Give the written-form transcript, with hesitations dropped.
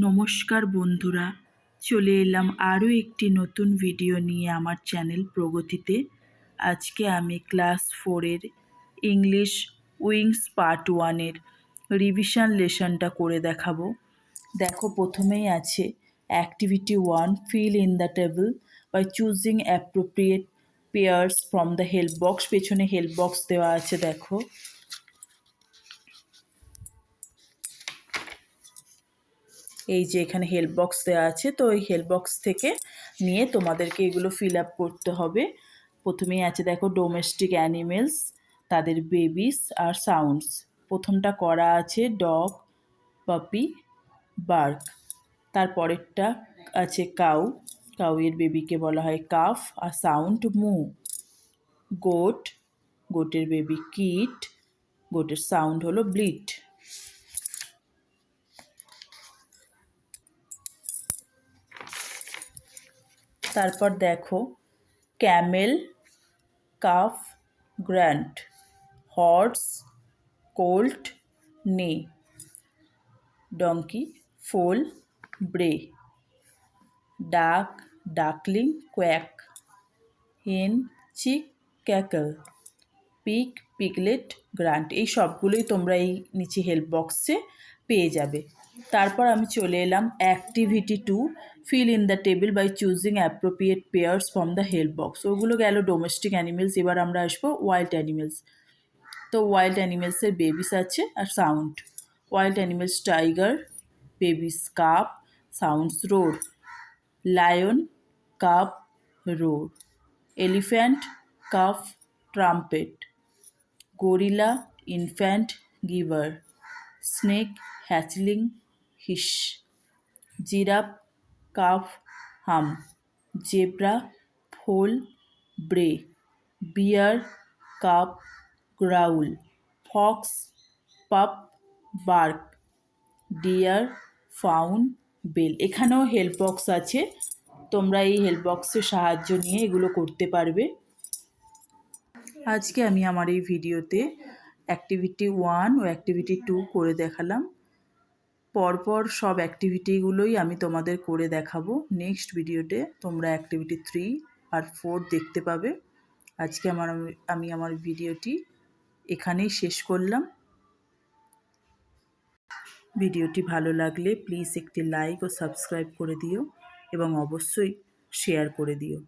নমস্কার বন্ধুরা, চলে এলাম আরও একটি নতুন ভিডিও নিয়ে আমার চ্যানেল প্রগতিতে। আজকে আমি ক্লাস 4-এর ইংলিশ উইংস পার্ট 1-এর রিভিশন লেসনটা করে দেখাবো। দেখো, প্রথমেই আছে activity 1, fill in the table by choosing appropriate pairs from the help box. পেছনে হেল্প বক্স দেওয়া আছে, দেখো। এই যে এখানে হেল্প বক্স দেওয়া আছে, তো এই হেল্প বক্স থেকে নিয়ে তোমাদেরকে এগুলো ফিল আপ করতে হবে। প্রথমেই আছে, দেখো, ডোমেস্টিক অ্যানিমেলস, তাদের বেবিস আর সাউন্ডস। প্রথমটা করা আছে ডগ, পাপি, বার্ক। তারপরেরটা আছে কাউ, কাউয়ের বেবিকে বলা হয় কাফ আর সাউন্ড মু। গোট, গোটের বেবি কিট, গোটের সাউন্ড হলো ব্লিট। তারপর দেখো Camel, calf, grant, horse, Colt, নে, ডঙ্কি, ফোল, ব্রে, ডাক, ডাকলিং, কোয়াক, হেন, চিক, ক্যাকল, পিগ, পিগলেট, গ্রান্ট। এই সবগুলোই তোমরা এই নিচে হেল্প বক্সে পেয়ে যাবে। তারপর আমি চলে এলাম activity 2, fill in the table by choosing appropriate pairs from the help box. ওগুলো গেল ডোমেস্টিক অ্যানিমেলস। এবার আমরা আসবো ওয়াইল্ড অ্যানিমেলস। তো ওয়াইল্ড অ্যানিমেলসের বেবিস আছে আর sound. Wild animals tiger, babies cub, sounds roar. Lion, cub, roar. Elephant, calf, trumpet. Gorilla, infant, গিভার। Snake, hatchling, hiss. Giraffe, calf, hum. Zebra, foal, bray. Bear, cub, growl. Fox, pup, bark. Deer, fawn, bell. এখানেও help box আছে, তোমরা এই help বক্সের সাহায্য নিয়ে এগুলো করতে পারবে। আজকে আমি আমার এই ভিডিওতে অ্যাক্টিভিটি 1 ও অ্যাক্টিভিটি 2 করে দেখালাম। পরপর সব অ্যাক্টিভিটিগুলোই আমি তোমাদের করে দেখাবো। নেক্সট ভিডিওতে তোমরা অ্যাক্টিভিটি 3 আর 4 দেখতে পাবে। আজকে আমি আমার ভিডিওটি এখানেই শেষ করলাম। ভিডিওটি ভালো লাগলে প্লিজ একটি লাইক ও সাবস্ক্রাইব করে দিও এবং অবশ্যই শেয়ার করে দিও।